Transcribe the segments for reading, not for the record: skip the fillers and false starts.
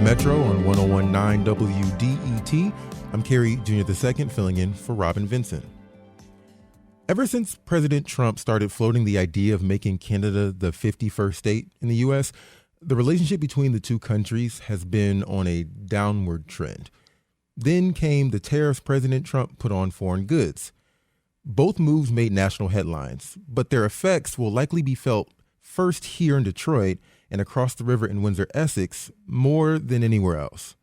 Metro on 1019 WDET. I'm Kerry Jr. II, filling in for Robin Vincent. Ever since President Trump started floating the idea of making Canada the 51st state in the U.S., the relationship between the two countries has been on a downward trend. Then came the tariffs President Trump put on foreign goods. Both moves made national headlines, but their effects will likely be felt first here in Detroit and across the river in Windsor, Essex, more than anywhere else.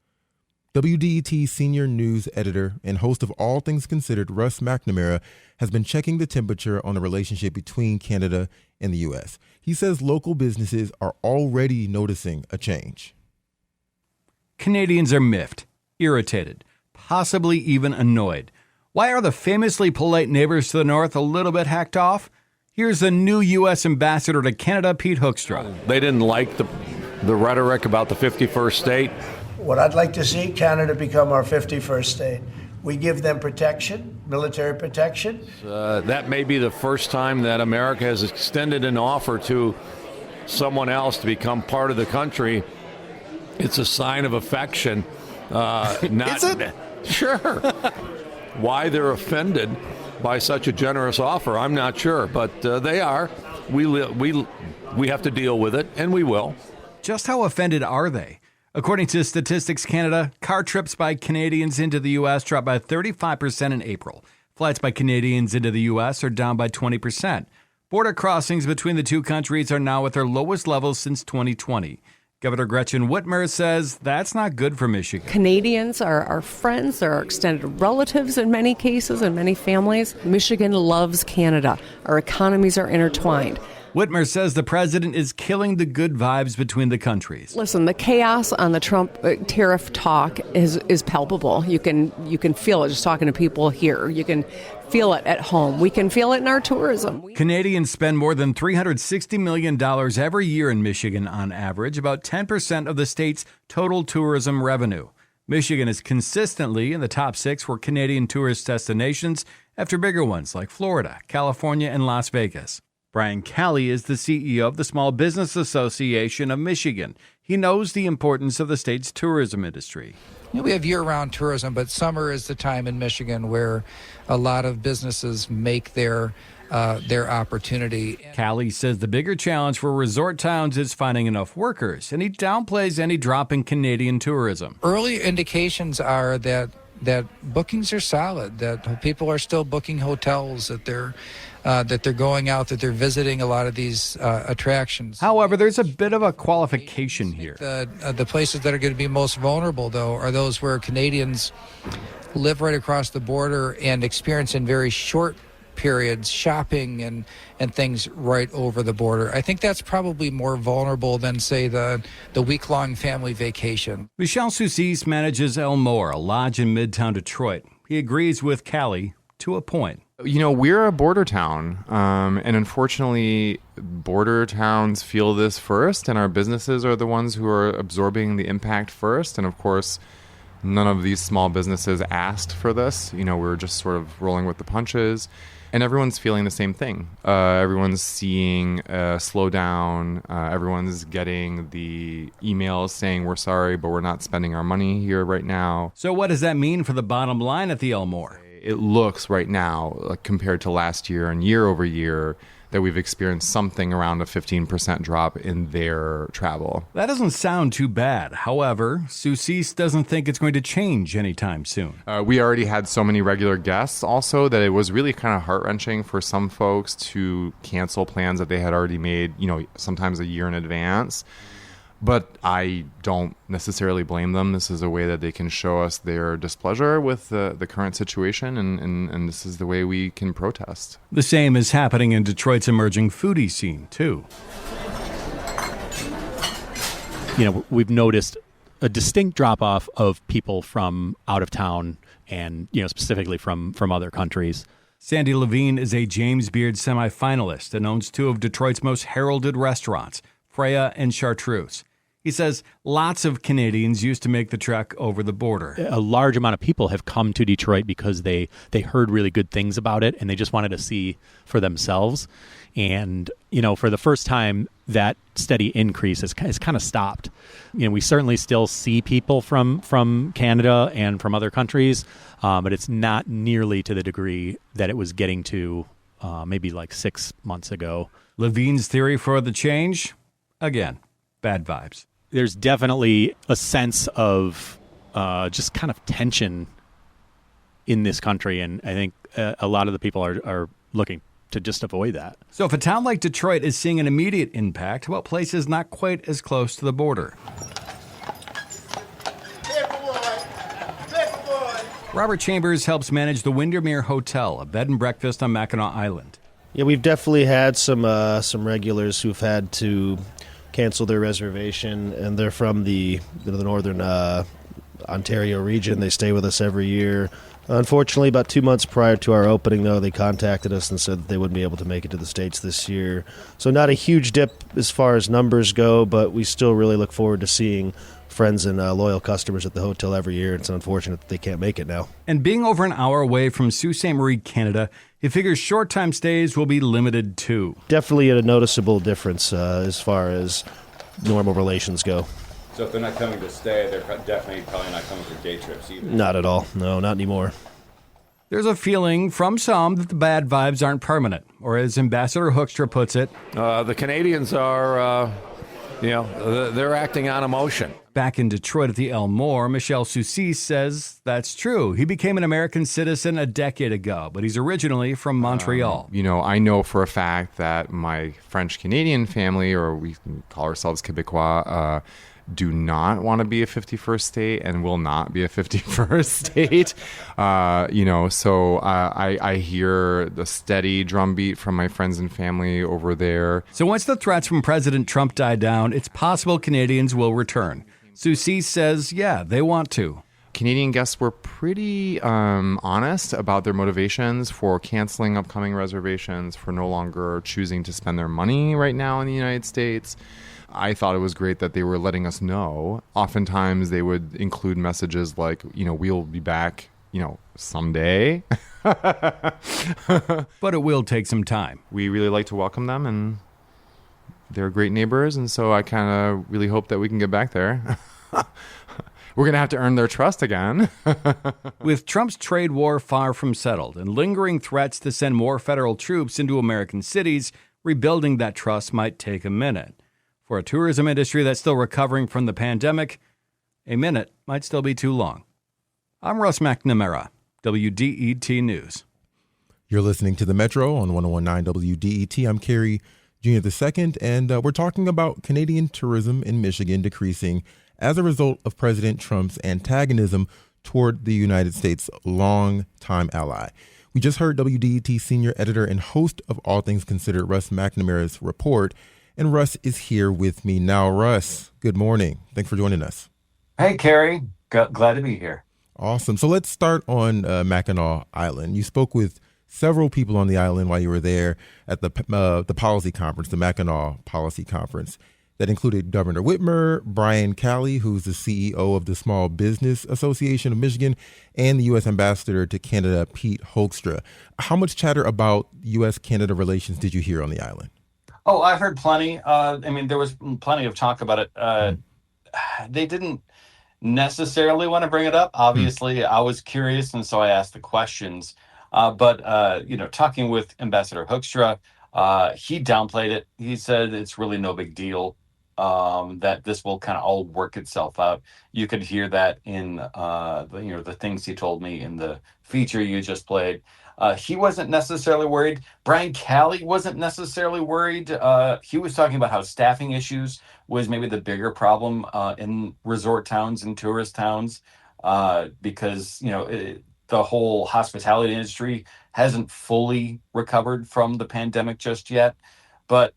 WDET senior news editor and host of All Things Considered, Russ McNamara, has been checking the temperature on the relationship between Canada and the U.S. He says local businesses are already noticing a change. Canadians are miffed, irritated, possibly even annoyed. Why are the famously polite neighbors to the north a little bit hacked off? Here's the new U.S. ambassador to Canada, Pete Hoekstra. They didn't like the rhetoric about the 51st state. What I'd like to see, Canada become our 51st state. We give them protection, military protection. That may be the first time that America has extended an offer to someone else to become part of the country. It's a sign of affection. Is it? Sure. Why they're offended by such a generous offer, I'm not sure, but they are. We have to deal with it, and we will. Just how offended are they? According to Statistics Canada, car trips by Canadians into the U.S. dropped by 35% in April. Flights by Canadians into the U.S. are down by 20%. Border crossings between the two countries are now at their lowest levels since 2020. Governor Gretchen Whitmer says that's not good for Michigan. Canadians are our friends, they're our extended relatives in many cases, and many families. Michigan loves Canada. Our economies are intertwined. Whitmer says the president is killing the good vibes between the countries. Listen, the chaos on the Trump tariff talk is palpable. You can feel it just talking to people here. You can feel it at home. We can feel it in our tourism. Canadians spend more than $360 million every year in Michigan on average, about 10% of the state's total tourism revenue. Michigan is consistently in the top 6 for Canadian tourist destinations after bigger ones like Florida, California, and Las Vegas. Brian Calley is the CEO of the Small Business Association of Michigan. He knows the importance of the state's tourism industry. We have year-round tourism, but summer is the time in Michigan where a lot of businesses make their opportunity. Calley says the bigger challenge for resort towns is finding enough workers, and he downplays any drop in Canadian tourism. Early indications are that bookings are solid, that people are still booking hotels, that they're going out, that they're visiting a lot of these attractions. However, there's a bit of a qualification here. The places that are going to be most vulnerable, though, are those where Canadians live right across the border and experience in very short periods shopping and things right over the border. I think that's probably more vulnerable than, say, the week-long family vacation. Michel Soucis manages Elmore, a lodge in Midtown Detroit. He agrees with Calley to a point. You know, we're a border town, and unfortunately, border towns feel this first, and our businesses are the ones who are absorbing the impact first. And of course, none of these small businesses asked for this. You know, we're just sort of rolling with the punches, and everyone's feeling the same thing. Everyone's seeing a slowdown. Everyone's getting the emails saying we're sorry, but we're not spending our money here right now. So what does that mean for the bottom line at the Elmore? It looks right now, like compared to last year and year over year, that we've experienced something around a 15% drop in their travel. That doesn't sound too bad. However, Soucis doesn't think it's going to change anytime soon. We already had so many regular guests also that it was really kind of heart-wrenching for some folks to cancel plans that they had already made, you know, sometimes a year in advance. But I don't necessarily blame them. This is a way that they can show us their displeasure with the current situation, and this is the way we can protest. The same is happening in Detroit's emerging foodie scene, too. You know, we've noticed a distinct drop-off of people from out of town and, you know, specifically from other countries. Sandy Levine is a James Beard semifinalist and owns 2 of Detroit's most heralded restaurants, Freya and Chartreuse. He says lots of Canadians used to make the trek over the border. A large amount of people have come to Detroit because they heard really good things about it, and they just wanted to see for themselves. And, for the first time, that steady increase has kind of stopped. We certainly still see people from Canada and from other countries, but it's not nearly to the degree that it was getting to maybe like 6 months ago. Levine's theory for the change? Again, bad vibes. There's definitely a sense of just kind of tension in this country, and I think a lot of the people are looking to just avoid that. So if a town like Detroit is seeing an immediate impact, how about places not quite as close to the border? Robert Chambers helps manage the Windermere Hotel, a bed and breakfast on Mackinac Island. Yeah, we've definitely had some regulars who've had to cancel their reservation, and they're from the northern Ontario region. They stay with us every year. Unfortunately, about 2 months prior to our opening, though, they contacted us and said that they wouldn't be able to make it to the States this year. So not a huge dip as far as numbers go, but we still really look forward to seeing friends and loyal customers at the hotel every year. It's unfortunate that they can't make it now. And being over an hour away from Sault Ste. Marie, Canada, he figures short-time stays will be limited too. Definitely a noticeable difference as far as normal relations go. So if they're not coming to stay, they're definitely probably not coming for day trips either. Not at all. No, not anymore. There's a feeling from some that the bad vibes aren't permanent, or as Ambassador Hoekstra puts it, The Canadians are, they're acting on emotion. Back in Detroit at the Elmore, Michel Soucy says that's true. He became an American citizen a decade ago, but he's originally from Montreal. I know for a fact that my French-Canadian family, or we call ourselves Québécois, do not want to be a 51st state and will not be a 51st state. So I hear the steady drumbeat from my friends and family over there. So once the threats from President Trump die down, it's possible Canadians will return. Soucy says, yeah, they want to. Canadian guests were pretty honest about their motivations for canceling upcoming reservations, for no longer choosing to spend their money right now in the United States. I thought it was great that they were letting us know. Oftentimes they would include messages like, we'll be back, someday. But it will take some time. We really like to welcome them, and they're great neighbors, and so I kind of really hope that we can get back there. We're going to have to earn their trust again. With Trump's trade war far from settled and lingering threats to send more federal troops into American cities, rebuilding that trust might take a minute. For a tourism industry that's still recovering from the pandemic, a minute might still be too long. I'm Russ McNamara, WDET News. You're listening to The Metro on 101.9 WDET. I'm Kerry Jr. II, and we're talking about Canadian tourism in Michigan decreasing as a result of President Trump's antagonism toward the United States' longtime ally. We just heard WDET senior editor and host of All Things Considered, Russ McNamara's report, and Russ is here with me now. Russ, good morning. Thanks for joining us. Hey, Kerry. Glad to be here. Awesome. So let's start on Mackinac Island. You spoke with several people on the island while you were there at the policy conference, the Mackinac Policy Conference. That included Governor Whitmer, Brian Calley, who's the CEO of the Small Business Association of Michigan, and the U.S. Ambassador to Canada, Pete Hoekstra. How much chatter about U.S.-Canada relations did you hear on the island? Oh, I heard plenty. There was plenty of talk about it. They didn't necessarily want to bring it up. Obviously, I was curious, and so I asked the questions. But talking with Ambassador Hoekstra, he downplayed it. He said it's really no big deal, that this will kind of all work itself out. You could hear that in the things he told me in the feature you just played. He wasn't necessarily worried. Brian Calley wasn't necessarily worried. He was talking about how staffing issues was maybe the bigger problem in resort towns and tourist towns because, the whole hospitality industry hasn't fully recovered from the pandemic just yet. But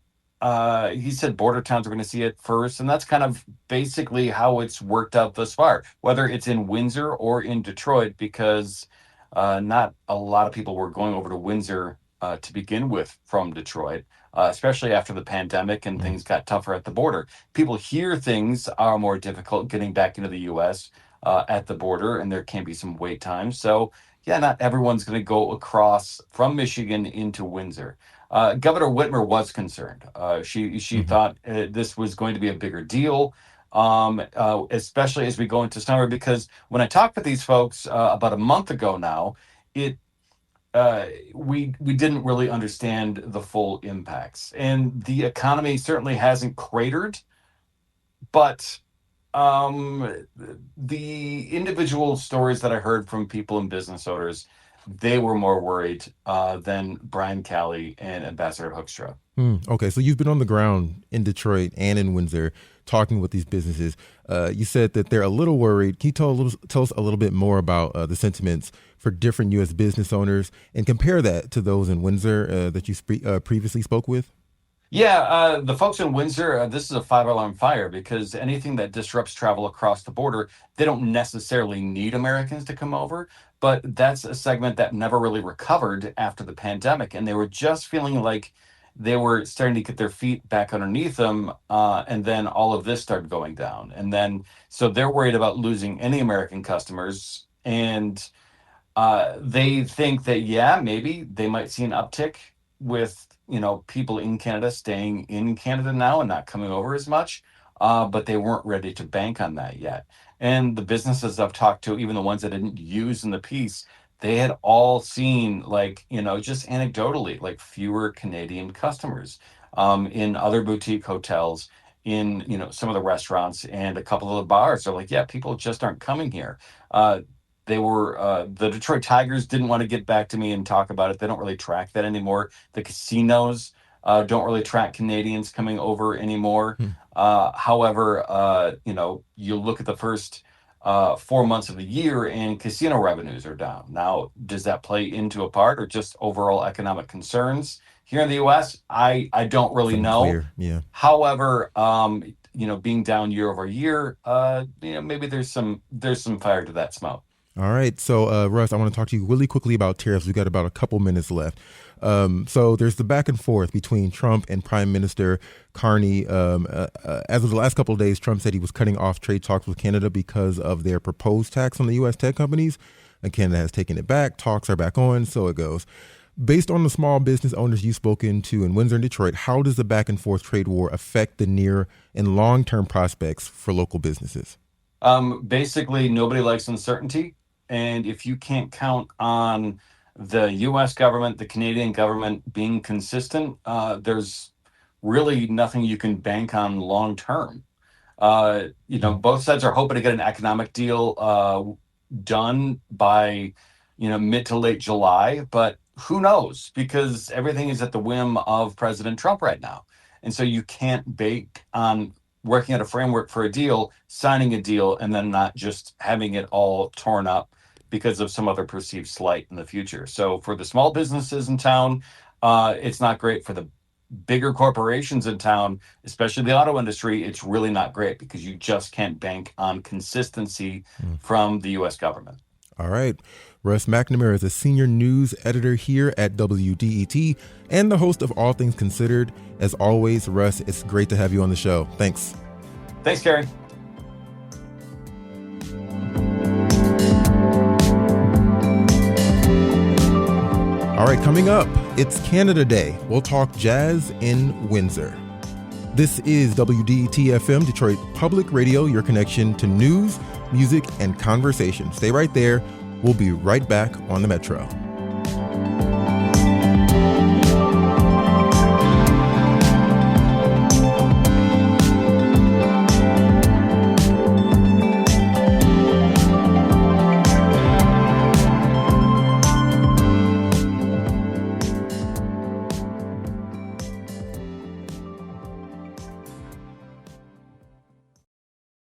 he said border towns are going to see it first. And that's kind of basically how it's worked out thus far, whether it's in Windsor or in Detroit, because not a lot of people were going over to Windsor to begin with from Detroit, especially after the pandemic and things got tougher at the border. People hear things are more difficult getting back into the U.S. At the border, and there can be some wait times. So, yeah, not everyone's going to go across from Michigan into Windsor. Governor Whitmer was concerned. She thought this was going to be a bigger deal, especially as we go into summer, because when I talked with these folks about a month ago now, we didn't really understand the full impacts. And the economy certainly hasn't cratered, but the individual stories that I heard from people and business owners, they were more worried than Brian Calley and Ambassador Hoekstra. Okay, so you've been on the ground in Detroit and in Windsor talking with these businesses. You said that they're a little worried. Can you tell us a little bit more about the sentiments for different U.S. business owners and compare that to those in Windsor that you previously spoke with? Yeah, the folks in Windsor, this is a 5-alarm fire, because anything that disrupts travel across the border, they don't necessarily need Americans to come over, but that's a segment that never really recovered after the pandemic, and they were just feeling like they were starting to get their feet back underneath them, and then all of this started going down. And then, so they're worried about losing any American customers, and they think that, yeah, maybe they might see an uptick with people in Canada staying in Canada now and not coming over as much, but they weren't ready to bank on that yet. And the businesses I've talked to, even the ones that didn't use in the piece, they had all seen, just anecdotally, fewer Canadian customers in other boutique hotels, in some of the restaurants, and a couple of the bars. They're like, yeah, people just aren't coming here. They were the Detroit Tigers didn't want to get back to me and talk about it. They don't really track that anymore. The casinos don't really track Canadians coming over anymore. However, you look at the first 4 months of the year and casino revenues are down. Now, does that play into a part, or just overall economic concerns here in the U.S.? I don't really know. Clear. Yeah. However, being down year over year, maybe there's some fire to that smoke. All right. So, Russ, I want to talk to you really quickly about tariffs. We've got about a couple minutes left. So there's the back and forth between Trump and Prime Minister Carney. As of the last couple of days, Trump said he was cutting off trade talks with Canada because of their proposed tax on the U.S. tech companies. And Canada has taken it back. Talks are back on. So it goes. Based on the small business owners you've spoken to in Windsor and Detroit, how does the back and forth trade war affect the near and long-term prospects for local businesses? Basically, nobody likes uncertainty. And if you can't count on the U.S. government, the Canadian government being consistent, there's really nothing you can bank on long term. Both sides are hoping to get an economic deal done by, mid to late July. But who knows? Because everything is at the whim of President Trump right now. And so you can't bank on working out a framework for a deal, signing a deal, and then not just having it all torn up because of some other perceived slight in the future. So for the small businesses in town, it's not great. For the bigger corporations in town, especially the auto industry, it's really not great, because you just can't bank on consistency from the U.S. government. All right. Russ McNamara is a senior news editor here at WDET and the host of All Things Considered. As always, Russ, it's great to have you on the show. Thanks. Thanks, Gary. All right, coming up, it's Canada Day. We'll talk jazz in Windsor. This is WDET-FM, Detroit Public Radio, your connection to news, music, and conversation. Stay right there. We'll be right back on the Metro.